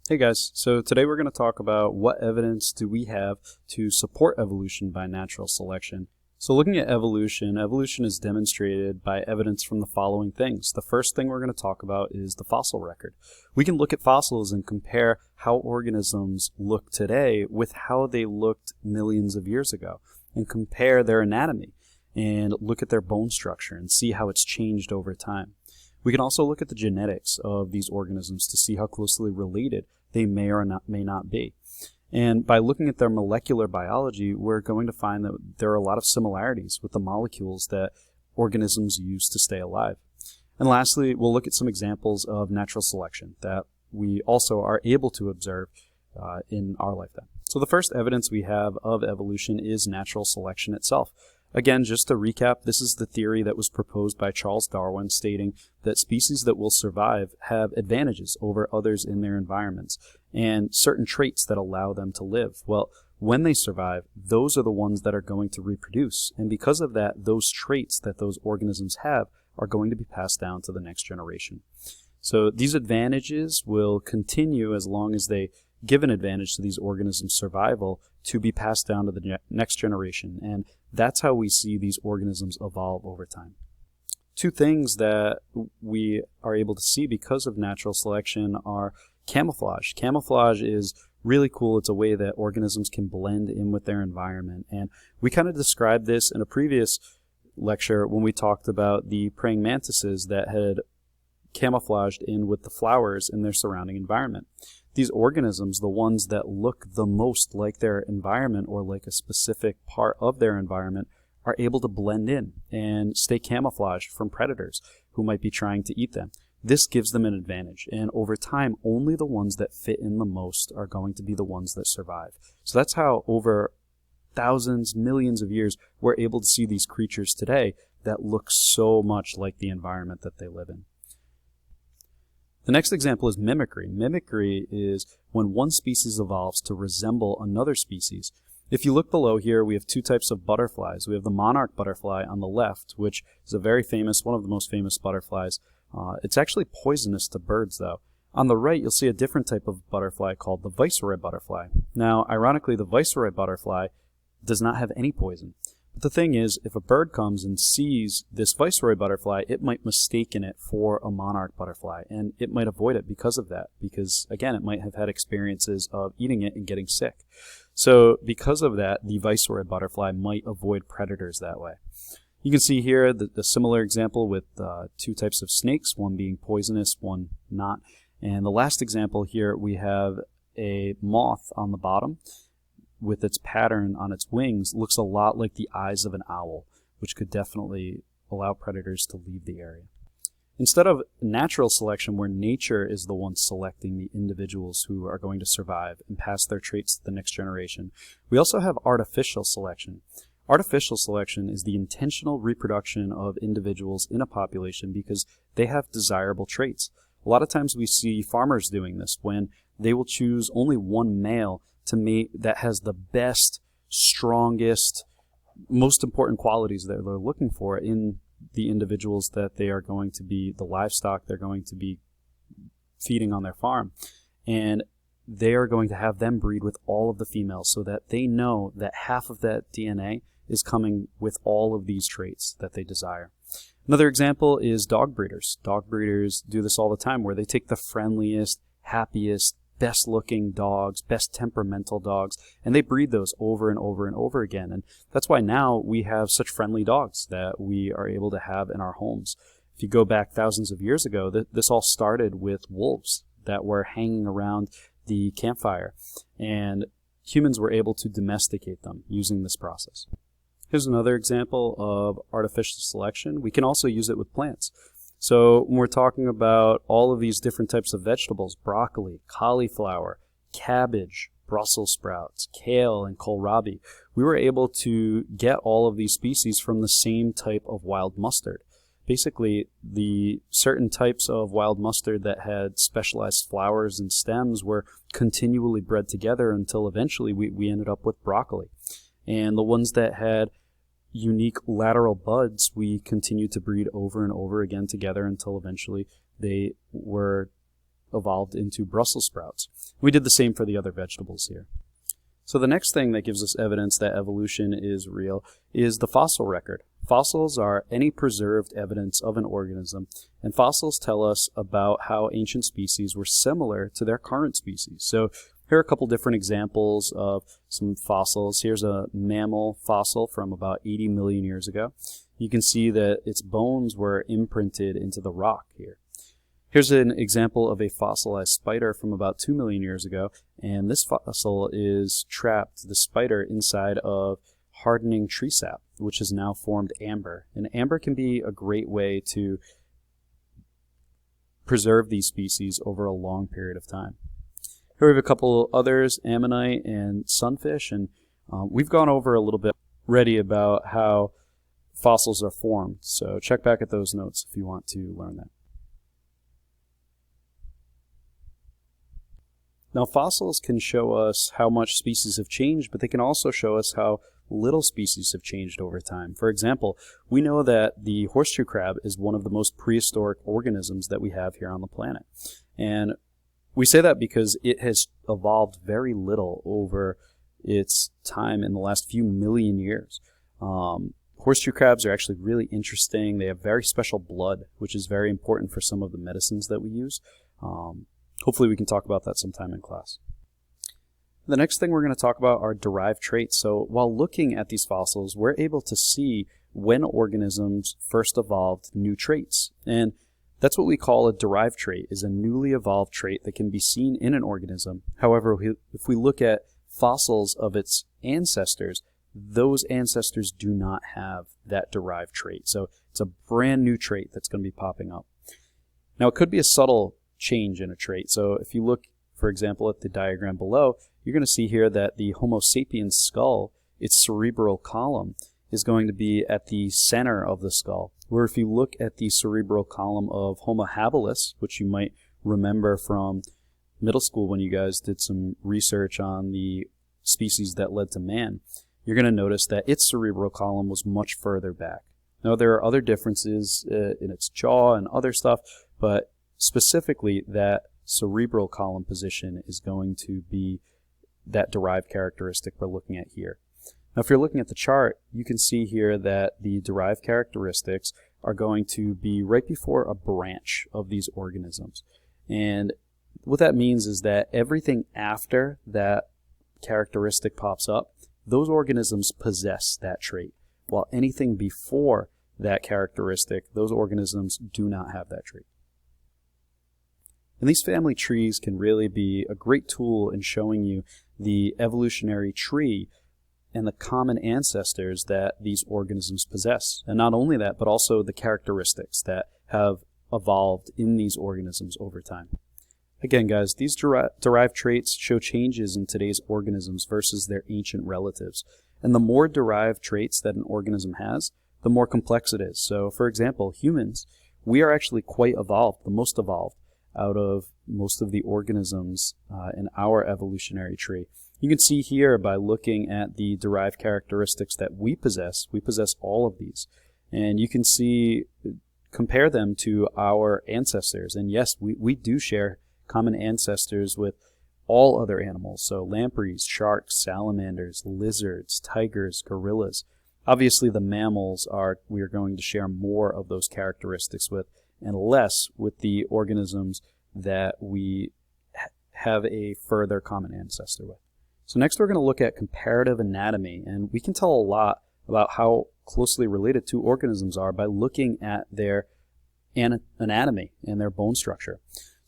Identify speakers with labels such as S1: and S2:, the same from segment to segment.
S1: Hey guys, so today we're going to talk about what evidence do we have to support evolution by natural selection. So looking at evolution, evolution is demonstrated by evidence from the following things. The first thing we're going to talk about is the fossil record. We can look at fossils and compare how organisms look today with how they looked millions of years ago, and compare their anatomy and look at their bone structure and see how it's changed over time. We can also look at the genetics of these organisms to see how closely related they may or may not be. And by looking at their molecular biology, we're going to find that there are a lot of similarities with the molecules that organisms use to stay alive. And lastly, we'll look at some examples of natural selection that we also are able to observe in our lifetime. So the first evidence we have of evolution is natural selection itself. Again, just to recap, this is the theory that was proposed by Charles Darwin, stating that species that will survive have advantages over others in their environments and certain traits that allow them to live. Well, when they survive, those are the ones that are going to reproduce. And because of that, those traits that those organisms have are going to be passed down to the next generation. So these advantages will continue as long as they give an advantage to these organisms' survival to be passed down to the next generation. And that's how we see these organisms evolve over time. Two things that we are able to see because of natural selection are camouflage. Camouflage is really cool. It's a way that organisms can blend in with their environment. And we kind of described this in a previous lecture when we talked about the praying mantises that had camouflaged in with the flowers in their surrounding environment. These organisms, the ones that look the most like their environment or like a specific part of their environment, are able to blend in and stay camouflaged from predators who might be trying to eat them. This gives them an advantage, and over time, only the ones that fit in the most are going to be the ones that survive. So that's how over thousands, millions of years, we're able to see these creatures today that look so much like the environment that they live in. The next example is mimicry. Mimicry is when one species evolves to resemble another species. If you look below here, we have two types of butterflies. We have the monarch butterfly on the left, which is a very famous, one of the most famous butterflies. It's actually poisonous to birds, though. On the right, you'll see a different type of butterfly called the viceroy butterfly. Now, ironically, the viceroy butterfly does not have any poison. But the thing is, if a bird comes and sees this viceroy butterfly, it might mistake it for a monarch butterfly, and it might avoid it because of that, because, again, it might have had experiences of eating it and getting sick. So because of that, the viceroy butterfly might avoid predators that way. You can see here the similar example with two types of snakes, one being poisonous, one not. And the last example here, we have a moth on the bottom with its pattern on its wings, looks a lot like the eyes of an owl, which could definitely allow predators to leave the area. Instead of natural selection, where nature is the one selecting the individuals who are going to survive and pass their traits to the next generation, we also have artificial selection. Artificial selection is the intentional reproduction of individuals in a population because they have desirable traits. A lot of times we see farmers doing this when they will choose only one male to mate that has the best, strongest, most important qualities that they're looking for in the individuals that they are going to be, the livestock they're going to be feeding on their farm. And they are going to have them breed with all of the females so that they know that half of that DNA is coming with all of these traits that they desire. Another example is dog breeders. Dog breeders do this all the time where they take the friendliest, happiest, best looking dogs, best temperamental dogs, and they breed those over and over and over again. And that's why now we have such friendly dogs that we are able to have in our homes. If you go back thousands of years ago, this all started with wolves that were hanging around the campfire, and humans were able to domesticate them using this process. Here's another example of artificial selection. We can also use it with plants. So when we're talking about all of these different types of vegetables, broccoli, cauliflower, cabbage, Brussels sprouts, kale, and kohlrabi, we were able to get all of these species from the same type of wild mustard. Basically, the certain types of wild mustard that had specialized flowers and stems were continually bred together until eventually we ended up with broccoli. And the ones that had unique lateral buds, we continued to breed over and over again together until eventually they were evolved into Brussels sprouts. We did the same for the other vegetables here. So the next thing that gives us evidence that evolution is real is the fossil record. Fossils are any preserved evidence of an organism, and fossils tell us about how ancient species were similar to their current species. So here are a couple different examples of some fossils. Here's a mammal fossil from about 80 million years ago. You can see that its bones were imprinted into the rock here. Here's an example of a fossilized spider from about 2 million years ago, and this fossil is trapped, the spider, inside of hardening tree sap, which has now formed amber. And amber can be a great way to preserve these species over a long period of time. Here we have a couple others, ammonite and sunfish, and we've gone over a little bit already about how fossils are formed, so check back at those notes if you want to learn that. Now, fossils can show us how much species have changed, but they can also show us how little species have changed over time. For example, we know that the horseshoe crab is one of the most prehistoric organisms that we have here on the planet. And we say that because it has evolved very little over its time in the last few million years. Horseshoe crabs are actually really interesting. They have very special blood, which is very important for some of the medicines that we use. Hopefully we can talk about that sometime in class. The next thing we're going to talk about are derived traits. So while looking at these fossils, we're able to see when organisms first evolved new traits. And that's what we call a derived trait, is a newly evolved trait that can be seen in an organism. However, if we look at fossils of its ancestors, those ancestors do not have that derived trait. So it's a brand new trait that's going to be popping up. Now, it could be a subtle change in a trait. So if you look, for example, at the diagram below, you're going to see here that the Homo sapiens skull, its cerebral column, is going to be at the center of the skull. Where if you look at the cerebral column of Homo habilis, which you might remember from middle school when you guys did some research on the species that led to man, you're going to notice that its cerebral column was much further back. Now, there are other differences in its jaw and other stuff, but specifically that cerebral column position is going to be that derived characteristic we're looking at here. Now, if you're looking at the chart, you can see here that the derived characteristics are going to be right before a branch of these organisms. And what that means is that everything after that characteristic pops up, those organisms possess that trait, while anything before that characteristic, those organisms do not have that trait. And these family trees can really be a great tool in showing you the evolutionary tree and the common ancestors that these organisms possess. And not only that, but also the characteristics that have evolved in these organisms over time. Again, guys, these derived traits show changes in today's organisms versus their ancient relatives. And the more derived traits that an organism has, the more complex it is. So, for example, humans, we are actually quite evolved, the most evolved out of most of the organisms in our evolutionary tree. You can see here by looking at the derived characteristics that we possess all of these. And you can see, compare them to our ancestors. And yes, we do share common ancestors with all other animals. So lampreys, sharks, salamanders, lizards, tigers, gorillas. Obviously the mammals we are going to share more of those characteristics with, and less with the organisms that we have a further common ancestor with. So next we're going to look at comparative anatomy, and we can tell a lot about how closely related two organisms are by looking at their anatomy and their bone structure.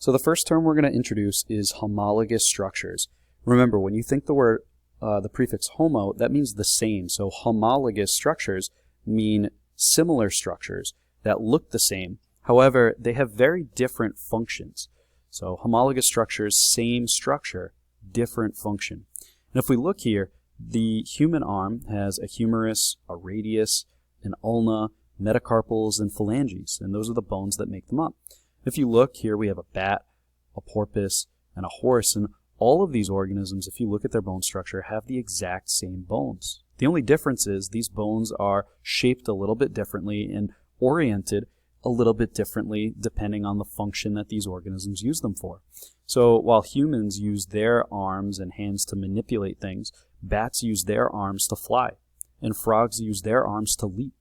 S1: So the first term we're going to introduce is homologous structures. Remember, when you think the prefix homo, that means the same. So homologous structures mean similar structures that look the same. However, they have very different functions. So homologous structures, same structure, different function. And if we look here, the human arm has a humerus, a radius, an ulna, metacarpals, and phalanges, and those are the bones that make them up. If you look here, we have a bat, a porpoise, and a horse, and all of these organisms, if you look at their bone structure, have the exact same bones. The only difference is these bones are shaped a little bit differently and oriented a little bit differently depending on the function that these organisms use them for. So while humans use their arms and hands to manipulate things, bats use their arms to fly, and frogs use their arms to leap,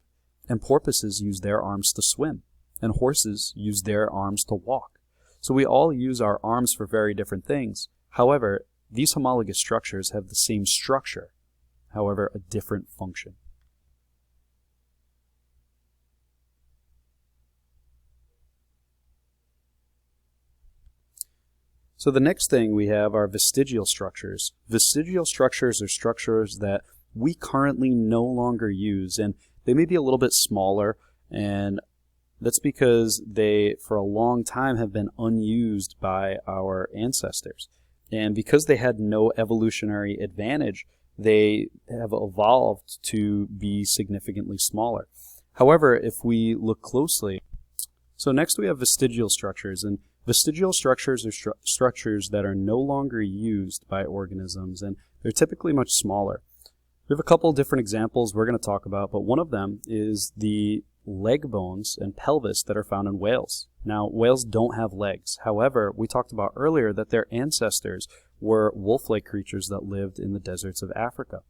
S1: and porpoises use their arms to swim, and horses use their arms to walk. So we all use our arms for very different things. However, these homologous structures have the same structure, however, a different function. So the next thing we have are vestigial structures. Vestigial structures are structures that we currently no longer use, and they may be a little bit smaller, and that's because they, for a long time, have been unused by our ancestors. And because they had no evolutionary advantage, they have evolved to be significantly smaller. However, if we look closely, so next we have vestigial structures, and vestigial structures are structures that are no longer used by organisms, and they're typically much smaller. We have a couple different examples we're going to talk about, but one of them is the leg bones and pelvis that are found in whales. Now, whales don't have legs. However, we talked about earlier that their ancestors were wolf-like creatures that lived in the deserts of Africa.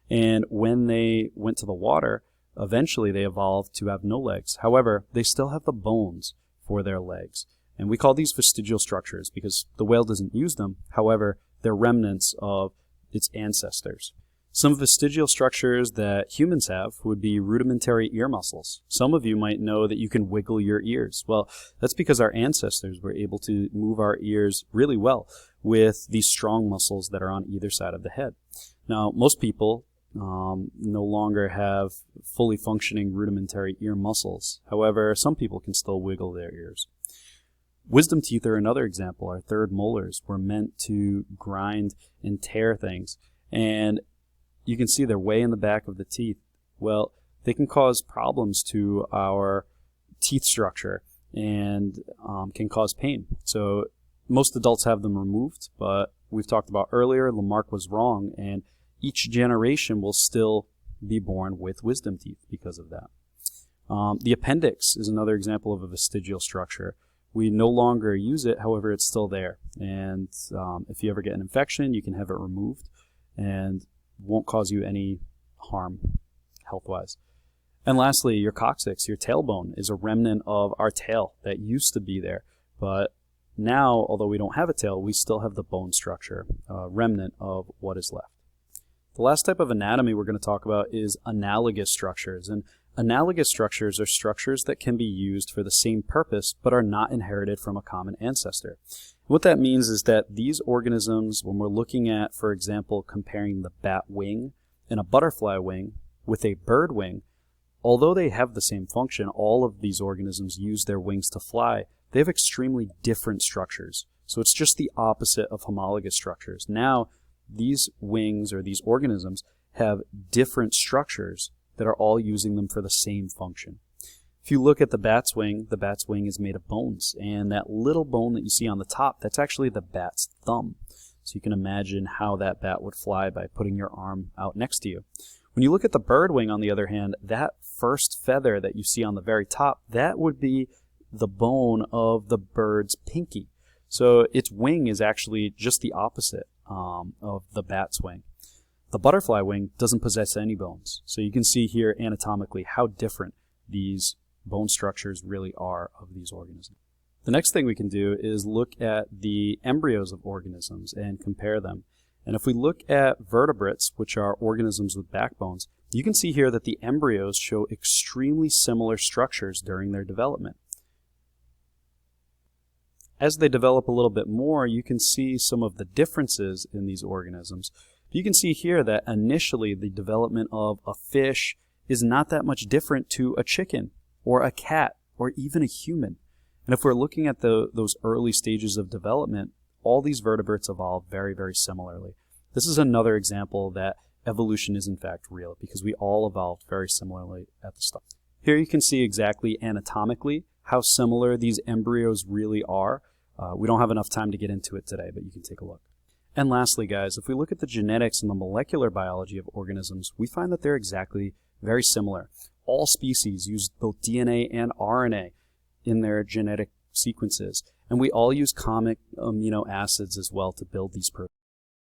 S1: And when they went to the water, eventually they evolved to have no legs. However, they still have the bones for their legs. And we call these vestigial structures because the whale doesn't use them. However, they're remnants of its ancestors. Some vestigial structures that humans have would be rudimentary ear muscles. Some of you might know that you can wiggle your ears. Well, that's because our ancestors were able to move our ears really well with these strong muscles that are on either side of the head. Now, most people no longer have fully functioning rudimentary ear muscles. However, some people can still wiggle their ears. Wisdom teeth are another example. Our third molars were meant to grind and tear things. And you can see they're way in the back of the teeth. Well, they can cause problems to our teeth structure and can cause pain. So most adults have them removed, but we've talked about earlier, Lamarck was wrong, and each generation will still be born with wisdom teeth because of that. The appendix is another example of a vestigial structure. We no longer use it, however, it's still there. And if you ever get an infection, you can have it removed and won't cause you any harm health-wise. And lastly, your coccyx, your tailbone, is a remnant of our tail that used to be there. But now, although we don't have a tail, we still have the bone structure, a remnant of what is left. The last type of anatomy we're going to talk about is analogous structures. And analogous structures are structures that can be used for the same purpose but are not inherited from a common ancestor. What that means is that these organisms, when we're looking at, for example, comparing the bat wing and a butterfly wing with a bird wing, although they have the same function, all of these organisms use their wings to fly, they have extremely different structures. So it's just the opposite of homologous structures. Now, these wings or these organisms have different structures that are all using them for the same function. If you look at the bat's wing is made of bones, and that little bone that you see on the top, that's actually the bat's thumb. So you can imagine how that bat would fly by putting your arm out next to you. When you look at the bird wing, on the other hand, that first feather that you see on the very top, that would be the bone of the bird's pinky. So its wing is actually just the opposite of the bat's wing. The butterfly wing doesn't possess any bones. So you can see here anatomically how different these bone structures really are of these organisms. The next thing we can do is look at the embryos of organisms and compare them. And if we look at vertebrates, which are organisms with backbones, you can see here that the embryos show extremely similar structures during their development. As they develop a little bit more, you can see some of the differences in these organisms. You can see here that initially the development of a fish is not that much different to a chicken or a cat or even a human. And if we're looking at those early stages of development, all these vertebrates evolve very, very similarly. This is another example that evolution is in fact real because we all evolved very similarly at the start. Here you can see exactly anatomically how similar these embryos really are. We don't have enough time to get into it today, but you can take a look. And lastly, guys, if we look at the genetics and the molecular biology of organisms, we find that they're exactly very similar. All species use both DNA and RNA. in their genetic sequences. And we all use common amino acids as well to build these proteins.